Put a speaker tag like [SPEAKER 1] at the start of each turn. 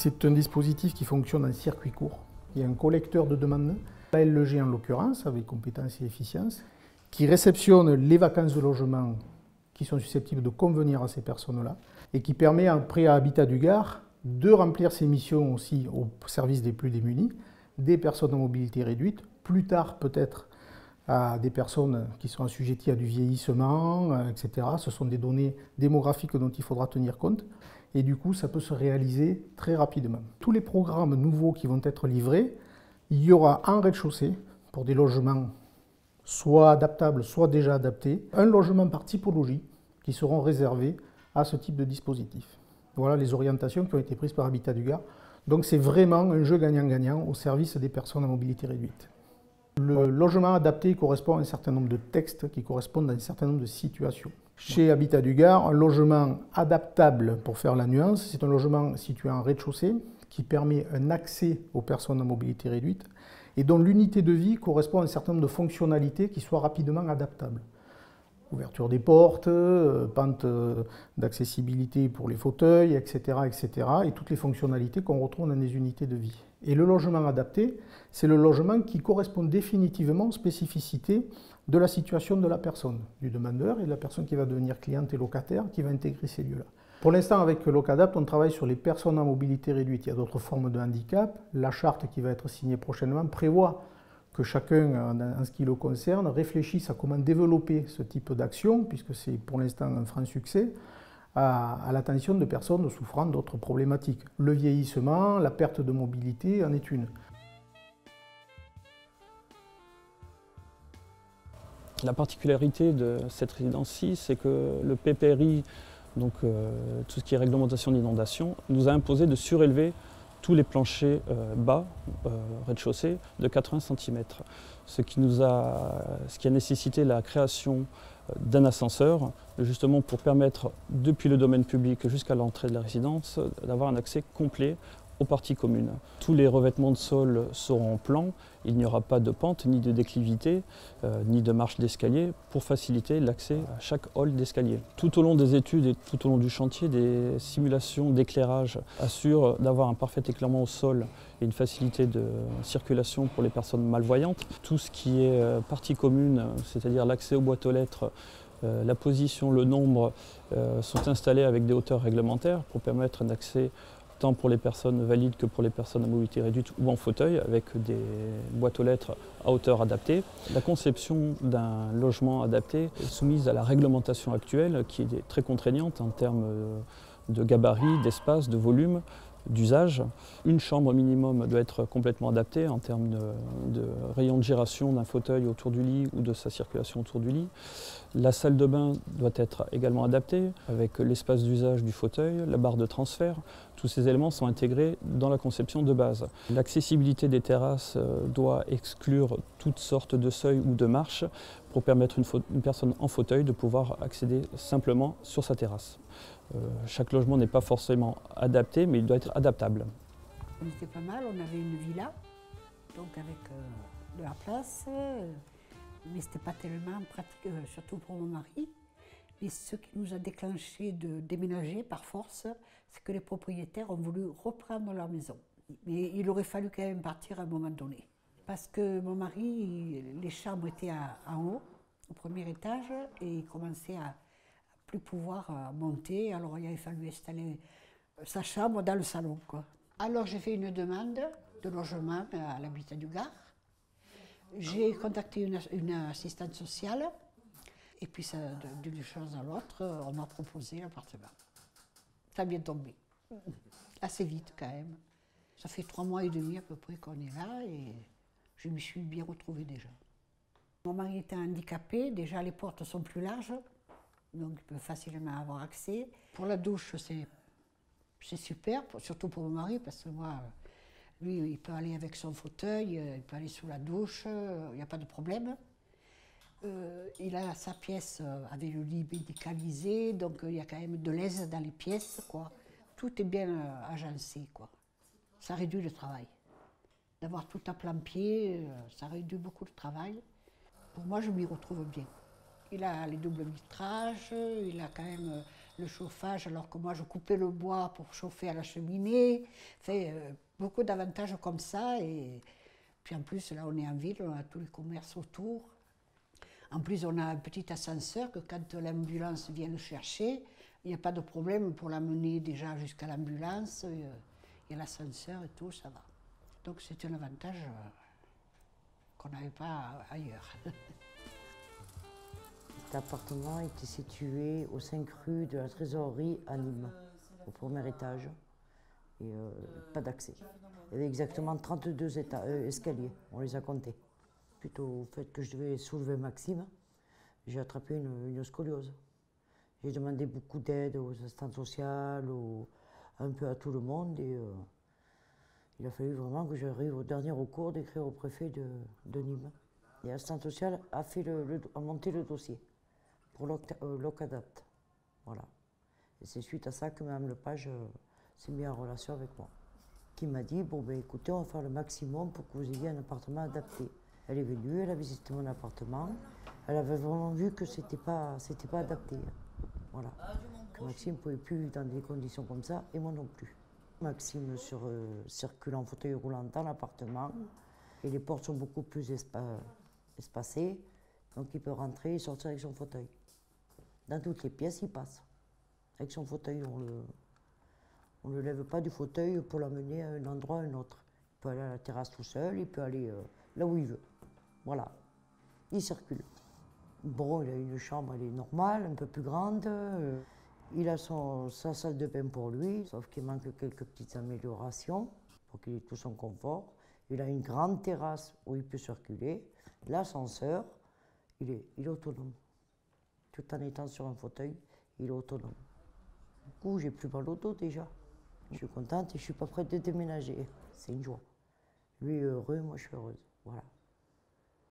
[SPEAKER 1] C'est un dispositif qui fonctionne en circuit court. Il y a un collecteur de demandes, la LEG en l'occurrence, avec compétences et efficience, qui réceptionne les vacances de logement qui sont susceptibles de convenir à ces personnes-là et qui permet après à Habitat du Gard de remplir ses missions aussi au service des plus démunis, des personnes en mobilité réduite, plus tard peut-être à des personnes qui sont assujetties à du vieillissement, etc. Ce sont des données démographiques dont il faudra tenir compte. Et du coup, ça peut se réaliser très rapidement. Tous les programmes nouveaux qui vont être livrés, il y aura un rez-de-chaussée pour des logements soit adaptables, soit déjà adaptés, un logement par typologie qui seront réservés à ce type de dispositif. Voilà les orientations qui ont été prises par Habitat du Gard. Donc c'est vraiment un jeu gagnant-gagnant au service des personnes à mobilité réduite. Le logement adapté correspond à un certain nombre de textes qui correspondent à un certain nombre de situations. Chez Habitat du Gard, un logement adaptable, pour faire la nuance, c'est un logement situé en rez-de-chaussée qui permet un accès aux personnes à mobilité réduite et dont l'unité de vie correspond à un certain nombre de fonctionnalités qui soient rapidement adaptables. Ouverture des portes, pente d'accessibilité pour les fauteuils, etc., etc. et toutes les fonctionnalités qu'on retrouve dans des unités de vie. Et le logement adapté, c'est le logement qui correspond définitivement aux spécificités de la situation de la personne, du demandeur et de la personne qui va devenir cliente et locataire, qui va intégrer ces lieux-là. Pour l'instant, avec Locadapt, on travaille sur les personnes à mobilité réduite. Il y a d'autres formes de handicap. La charte qui va être signée prochainement prévoit que chacun, en ce qui le concerne, réfléchisse à comment développer ce type d'action, puisque c'est pour l'instant un franc succès, à l'attention de personnes souffrant d'autres problématiques. Le vieillissement, la perte de mobilité en est une.
[SPEAKER 2] La particularité de cette résidence-ci, c'est que le PPRI, donc tout ce qui est réglementation d'inondation, nous a imposé de surélever tous les planchers bas, rez-de-chaussée, de 80 cm. Ce qui a nécessité la création d'un ascenseur, justement pour permettre, depuis le domaine public jusqu'à l'entrée de la résidence, d'avoir un accès complet aux parties communes. Tous les revêtements de sol seront en plan, il n'y aura pas de pente, ni de déclivité, ni de marche d'escalier pour faciliter l'accès à chaque hall d'escalier. Tout au long des études et tout au long du chantier, des simulations d'éclairage assurent d'avoir un parfait éclairement au sol et une facilité de circulation pour les personnes malvoyantes. Tout ce qui est partie commune, c'est-à-dire l'accès aux boîtes aux lettres, la position, le nombre, sont installés avec des hauteurs réglementaires pour permettre un accès tant pour les personnes valides que pour les personnes à mobilité réduite ou en fauteuil, avec des boîtes aux lettres à hauteur adaptée. La conception d'un logement adapté est soumise à la réglementation actuelle qui est très contraignante en termes de gabarit, d'espace, de volume, d'usage. Une chambre minimum doit être complètement adaptée en termes de rayon de giration d'un fauteuil autour du lit ou de sa circulation autour du lit. La salle de bain doit être également adaptée avec l'espace d'usage du fauteuil, la barre de transfert. Tous ces éléments sont intégrés dans la conception de base. L'accessibilité des terrasses doit exclure toutes sortes de seuils ou de marches pour permettre une personne en fauteuil de pouvoir accéder simplement sur sa terrasse. Chaque logement n'est pas forcément adapté, mais il doit être adaptable.
[SPEAKER 3] On était pas mal, on avait une villa, donc avec de la place, mais c'était pas tellement pratique, surtout pour mon mari. Mais ce qui nous a déclenché de déménager par force, c'est que les propriétaires ont voulu reprendre leur maison. Mais il aurait fallu quand même partir à un moment donné. Parce que mon mari, les chambres étaient en haut, au premier étage, et il commençait à plus pouvoir monter. Alors il a fallu installer sa chambre dans le salon, quoi. Alors j'ai fait une demande de logement à l'Habitat du Gard. J'ai contacté une assistante sociale. Et puis, d'une chose à l'autre, on m'a proposé l'appartement. Ça a bien tombé. Assez vite, quand même. Ça fait 3 mois et demi à peu près qu'on est là et je m'y suis bien retrouvée déjà. Mon mari était handicapé. Déjà, les portes sont plus larges, donc il peut facilement avoir accès. Pour la douche, c'est super, surtout pour mon mari, parce que moi, lui, il peut aller avec son fauteuil, il peut aller sous la douche, il n'y a pas de problème. Il a sa pièce avec le lit médicalisé, donc il y a quand même de l'aise dans les pièces, quoi. Tout est bien agencé, quoi. Ça réduit le travail. D'avoir tout à plein pied, ça réduit beaucoup le travail. Pour moi, je m'y retrouve bien. Il a les doubles vitrages, il a quand même le chauffage, alors que moi je coupais le bois pour chauffer à la cheminée. Fait beaucoup d'avantages comme ça. Et puis en plus, là on est en ville, on a tous les commerces autour. En plus, on a un petit ascenseur que quand l'ambulance vient le chercher, il n'y a pas de problème pour l'amener déjà jusqu'à l'ambulance. Il y a l'ascenseur et tout, ça va. Donc c'est un avantage qu'on n'avait pas ailleurs.
[SPEAKER 4] Cet appartement était situé aux 5 rues de la Trésorerie à Nîmes, au premier étage, et pas d'accès. Il y avait exactement 32 escaliers, on les a comptés. Suite au fait que je devais soulever Maxime, j'ai attrapé une scoliose. J'ai demandé beaucoup d'aide aux assistantes sociales, un peu à tout le monde, et il a fallu vraiment que j'arrive au dernier recours d'écrire au préfet de Nîmes. Et l'assistante sociale a monté le dossier pour Locadapt. Voilà. Et c'est suite à ça que Mme Lepage s'est mise en relation avec moi, qui m'a dit, bon ben écoutez, on va faire le maximum pour que vous ayez un appartement adapté. Elle est venue, elle a visité mon appartement, elle avait vraiment vu que c'était pas adapté. Voilà. Que Maxime ne pouvait plus vivre dans des conditions comme ça, et moi non plus. Maxime circule en fauteuil roulant dans l'appartement, et les portes sont beaucoup plus espacées, donc il peut rentrer et sortir avec son fauteuil. Dans toutes les pièces, il passe. Avec son fauteuil, on ne le lève pas du fauteuil pour l'amener à un endroit ou à un autre. Il peut aller à la terrasse tout seul, il peut aller là où il veut. Voilà, il circule. Bon, il a une chambre, elle est normale, un peu plus grande. Il a sa salle de bain pour lui, sauf qu'il manque quelques petites améliorations pour qu'il ait tout son confort. Il a une grande terrasse où il peut circuler. L'ascenseur, il est autonome. Tout en étant sur un fauteuil, il est autonome. Du coup, j'ai plus mal au dos déjà. Je suis contente et je ne suis pas prête de déménager. C'est une joie. Lui est heureux, moi je suis heureuse. Voilà.